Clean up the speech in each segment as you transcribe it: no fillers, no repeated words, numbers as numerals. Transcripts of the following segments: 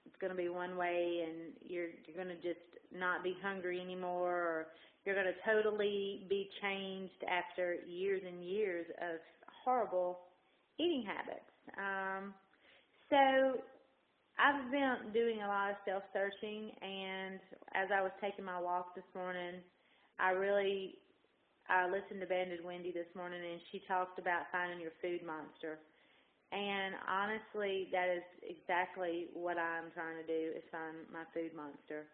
it's going to be one way, and you're going to just not be hungry anymore, or you're going to totally be changed after years and years of horrible eating habits. So I've been doing a lot of self-searching, and as I was taking my walk this morning, I listened to Banded Wendy this morning, and she talked about finding your food monster. And honestly, that is exactly what I'm trying to do, is find my food monster.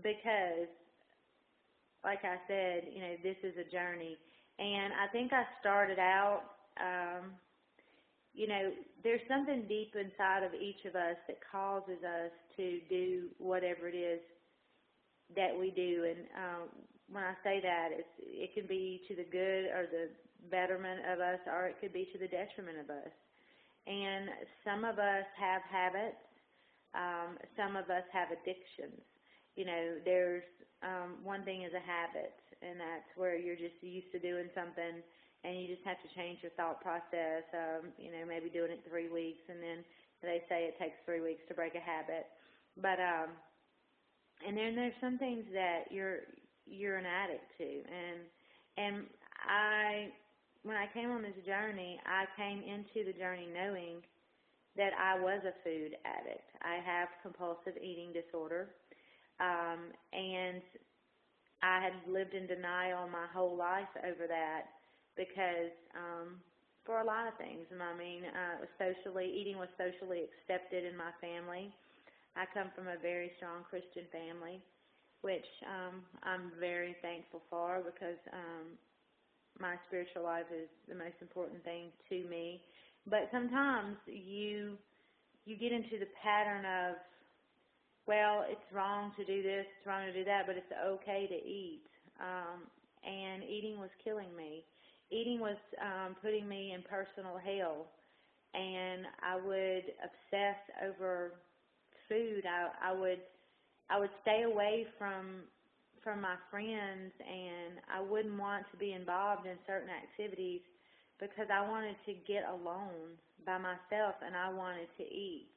Because, like I said, this is a journey. And I think I started out, there's something deep inside of each of us that causes us to do whatever it is that we do. And when I say that, it can be to the good or the betterment of us, or it could be to the detriment of us. And some of us have habits. Some of us have addictions. There's one thing is a habit, and that's where you're just used to doing something, and you just have to change your thought process. Maybe doing it 3 weeks, and then they say it takes 3 weeks to break a habit. But and then there's some things that you're an addict to, and when I came on this journey, I came into the journey knowing that I was a food addict. I have compulsive eating disorder, and I had lived in denial my whole life over that because for a lot of things. Eating was socially accepted in my family. I come from a very strong Christian family, which I'm very thankful for, because my spiritual life is the most important thing to me. But sometimes you get into the pattern of, well, it's wrong to do this, it's wrong to do that, but it's okay to eat. And eating was killing me. Eating was putting me in personal hell. And I would obsess over food. I would stay away from my friends, and I wouldn't want to be involved in certain activities because I wanted to get alone by myself, and I wanted to eat.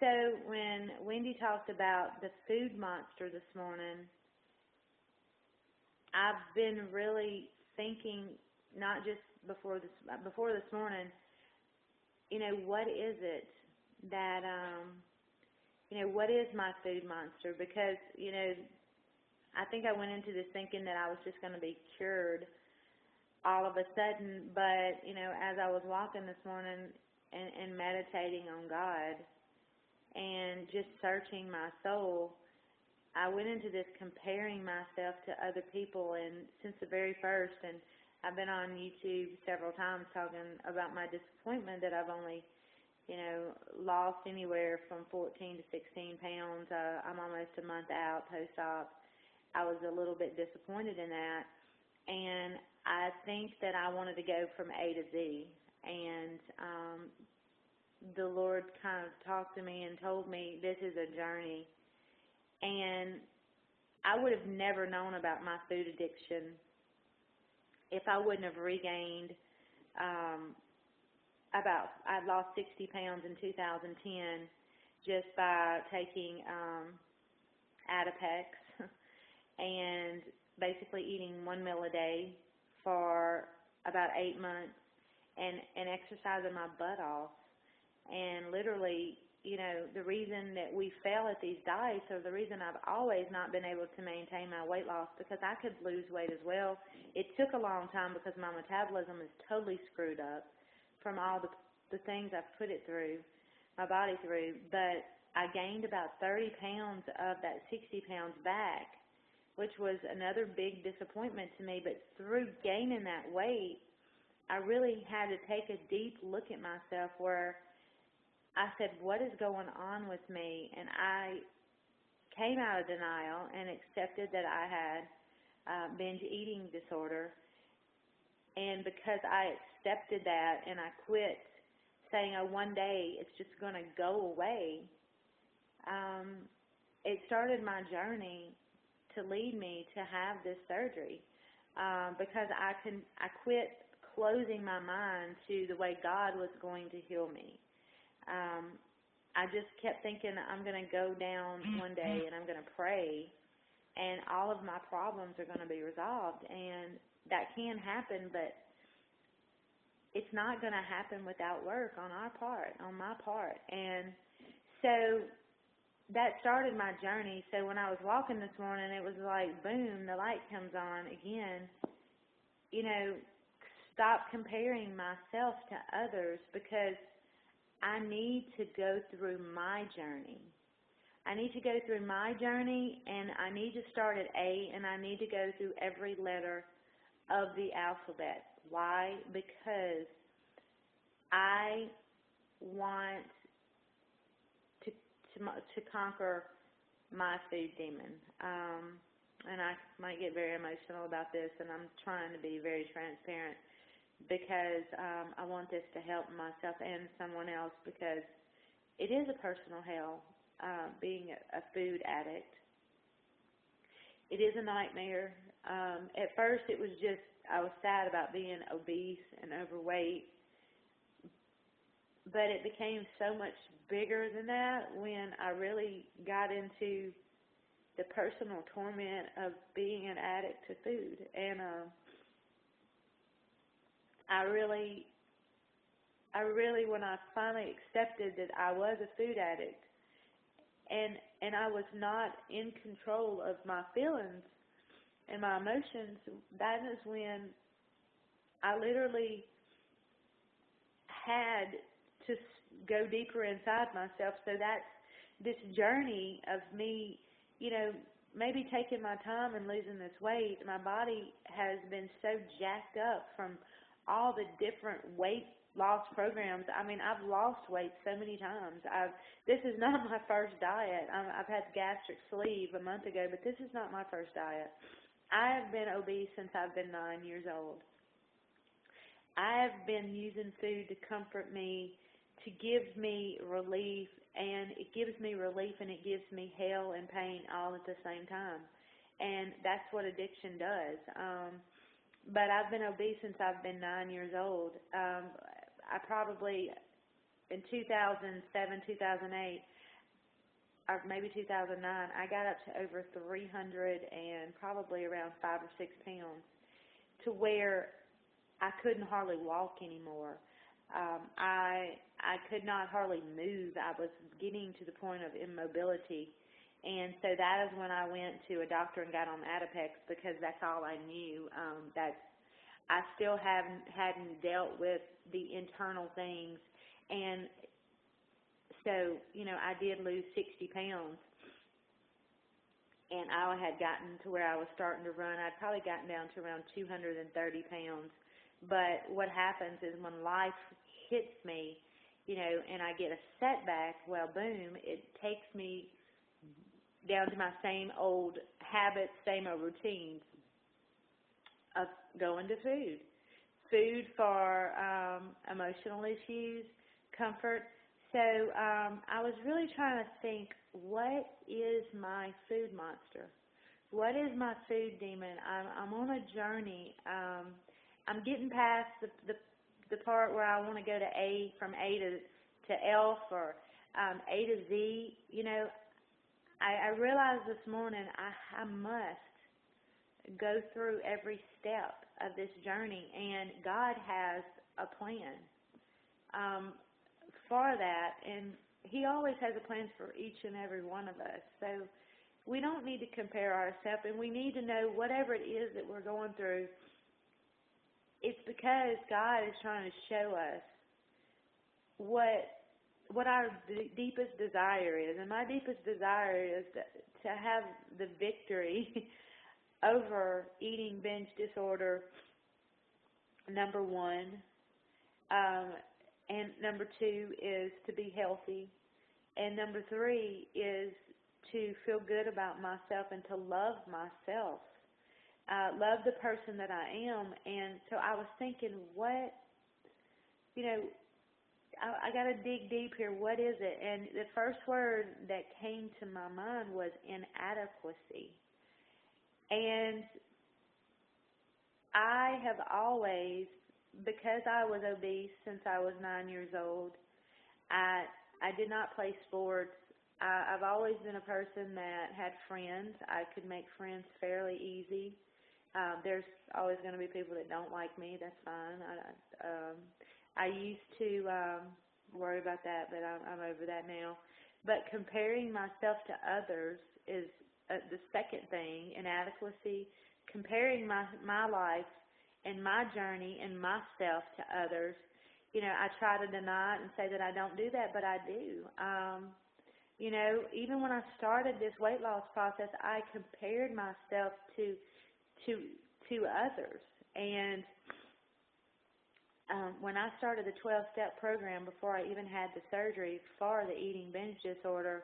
So when Wendy talked about the food monster this morning, I've been really thinking, not just before this morning, what is it that what is my food monster? Because, I think I went into this thinking that I was just going to be cured all of a sudden. But, as I was walking this morning and meditating on God and just searching my soul, I went into this comparing myself to other people. And since the very first, and I've been on YouTube several times talking about my disappointment that I've only lost anywhere from 14 to 16 pounds. I'm almost a month out post-op. I was a little bit disappointed in that, and I think that I wanted to go from A to Z, and the Lord kind of talked to me and told me this is a journey, and I would have never known about my food addiction if I wouldn't have regained I lost 60 pounds in 2010 just by taking Adipex and basically eating 1 meal a day for about 8 months and exercising my butt off. And literally, the reason that we fail at these diets, or the reason I've always not been able to maintain my weight loss, because I could lose weight as well. It took a long time because my metabolism is totally screwed up from all the things I've put it through, my body through. But I gained about 30 pounds of that 60 pounds back, which was another big disappointment to me. But through gaining that weight, I really had to take a deep look at myself where I said, what is going on with me? And I came out of denial and accepted that I had binge eating disorder. And because I accepted that and I quit saying, oh, one day it's just going to go away, it started my journey to lead me to have this surgery, because I quit closing my mind to the way God was going to heal me. I just kept thinking I'm going to go down one day and I'm going to pray and all of my problems are going to be resolved. And that can happen, but it's not going to happen without work on our part, on my part. And so that started my journey. So when I was walking this morning, it was like, boom, the light comes on again. You know, stop comparing myself to others, because I need to go through my journey. I need to go through my journey, and I need to start at A, and I need to go through every letter of the alphabet. Why? Because I want to conquer my food demon. And I might get very emotional about this, and I'm trying to be very transparent, because I want this to help myself and someone else, because it is a personal hell, being a food addict. It is a nightmare. At first it was just, I was sad about being obese and overweight, but it became so much bigger than that when I really got into the personal torment of being an addict to food. And I really, when I finally accepted that I was a food addict, and I was not in control of my feelings and my emotions, that is when I literally had to go deeper inside myself. So that's this journey of me, you know, maybe taking my time and losing this weight. My body has been so jacked up from all the different weight loss programs. I mean, I've lost weight so many times. This is not my first diet. I've had gastric sleeve a month ago, but this is not my first diet. I have been obese since I've been 9 years old. I have been using food to comfort me, to give me relief, and it gives me relief and it gives me hell and pain all at the same time. And that's what addiction does. But I've been obese since I've been 9 years old. I probably, in 2007, 2008, or maybe 2009, I got up to over 300 and probably around 5 or 6 pounds, to where I couldn't hardly walk anymore. I could not hardly move. I was getting to the point of immobility. And so that is when I went to a doctor and got on Adipex, because that's all I knew. I still hadn't dealt with the internal things. And so, you know, I did lose 60 pounds. And I had gotten to where I was starting to run. I'd probably gotten down to around 230 pounds. But what happens is when life hits me, you know, and I get a setback, well, boom, it takes me down to my same old habits, same old routines of going to food. Food for emotional issues, comfort. So I was really trying to think, what is my food monster? What is my food demon? I'm on a journey. I'm getting past the part where I want to go to A, from A to F, or A to Z. You know, I realized this morning I must go through every step of this journey, and God has a plan for that, and He always has a plan for each and every one of us. So we don't need to compare ourselves, and we need to know whatever it is that we're going through, it's because God is trying to show us what our deepest desire is. And my deepest desire is to have the victory over eating binge disorder, number one. And number two is to be healthy. And number three is to feel good about myself and to love myself. Love the person that I am. And so I was thinking, what, you know, I got to dig deep here. What is it? And the first word that came to my mind was inadequacy. And I have always, because I was obese since I was 9 years old, I I did not play sports. I've always been a person that had friends. I could make friends fairly easy. There's always going to be people that don't like me. That's fine. I used to worry about that, but I'm over that now. But comparing myself to others is the second thing, inadequacy. Comparing my life and my journey and myself to others. I try to deny it and say that I don't do that, but I do. Even when I started this weight loss process, I compared myself to others. And when I started the 12-step program before I even had the surgery for the eating binge disorder,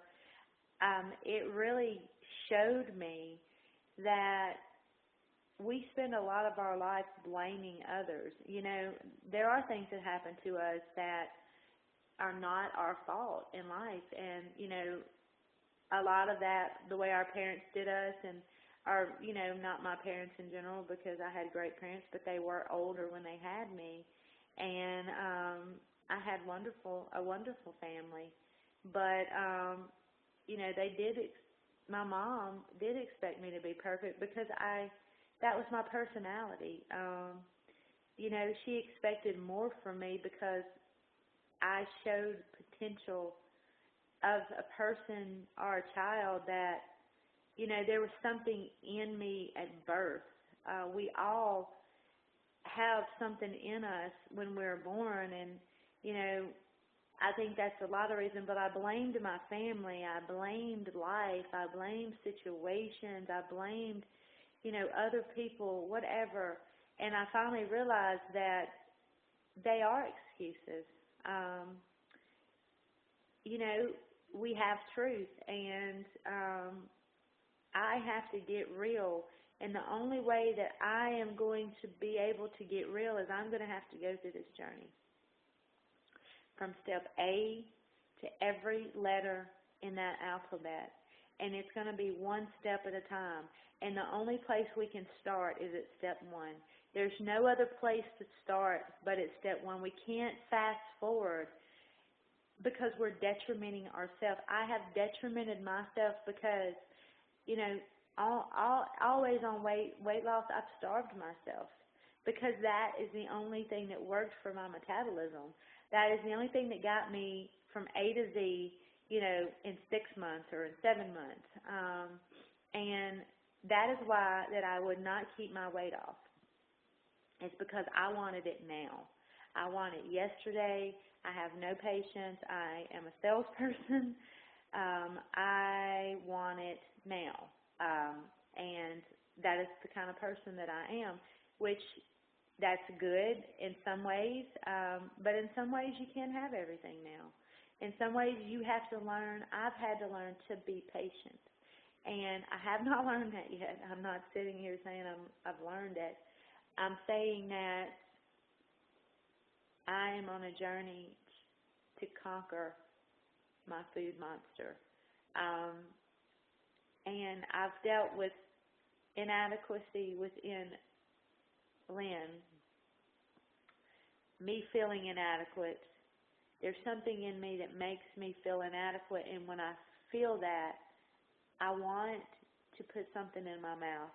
it really showed me that we spend a lot of our life blaming others. There are things that happen to us that are not our fault in life. And, a lot of that, the way our parents did us, and not my parents in general, because I had great parents, but they were older when they had me. And I had a wonderful family. But, my mom did expect me to be perfect because that was my personality. She expected more from me because I showed potential of a person or a child that, there was something in me at birth. We all have something in us when we're born, and, I think that's a lot of reasons, but I blamed my family, I blamed life, I blamed situations, I blamed, other people, whatever, and I finally realized that they are excuses. We have truth, and I have to get real, and the only way that I am going to be able to get real is I'm going to have to go through this journey. From step A to every letter in that alphabet. And it's going to be one step at a time. And the only place we can start is at step 1. There's no other place to start but at step 1. We can't fast forward because we're detrimenting ourselves. I have detrimented myself because, always on weight loss, I've starved myself because that is the only thing that worked for my metabolism. That is the only thing that got me from A to Z, in 6 months or in 7 months. And that is why that I would not keep my weight off. It's because I wanted it now. I want it yesterday. I have no patience. I am a salesperson. I want it now. And that is the kind of person that I am, which that's good in some ways, but in some ways you can't have everything now. In some ways you have to learn, I've had to learn to be patient. And I have not learned that yet. I'm not sitting here saying I've learned it. I'm saying that I am on a journey to conquer my food monster. And I've dealt with inadequacy within Lynn, me feeling inadequate. There's something in me that makes me feel inadequate, and when I feel that, I want to put something in my mouth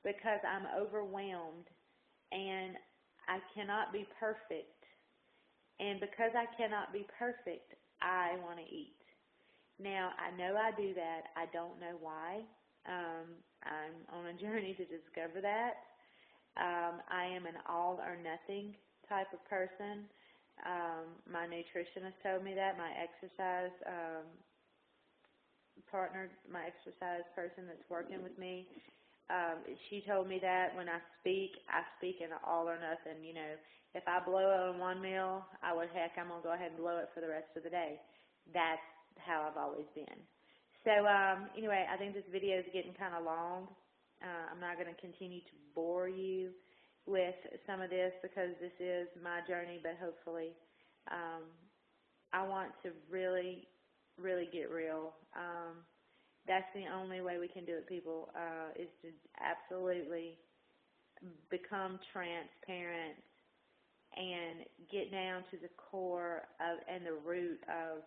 because I'm overwhelmed and I cannot be perfect. And because I cannot be perfect, I want to eat. Now, I know I do that. I don't know why. I'm on a journey to discover that. I am an all or nothing type of person. My nutritionist told me that. My exercise partner, my exercise person that's working with me, she told me that when I speak in an all or nothing. If I blow it on one meal, I'm going to go ahead and blow it for the rest of the day. That's how I've always been. So, anyway, I think this video is getting kind of long. I'm not going to continue to bore you with some of this because this is my journey, but hopefully I want to really, really get real. That's the only way we can do it, people, is to absolutely become transparent and get down to the core of and the root of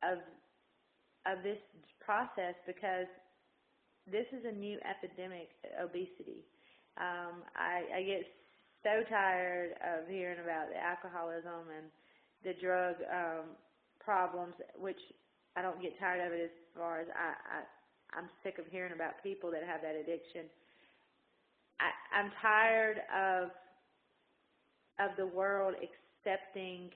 of this process, because this is a new epidemic, obesity. I get so tired of hearing about the alcoholism and the drug problems, which I don't get tired of it as far as I'm sick of hearing about people that have that addiction. I'm tired of the world accepting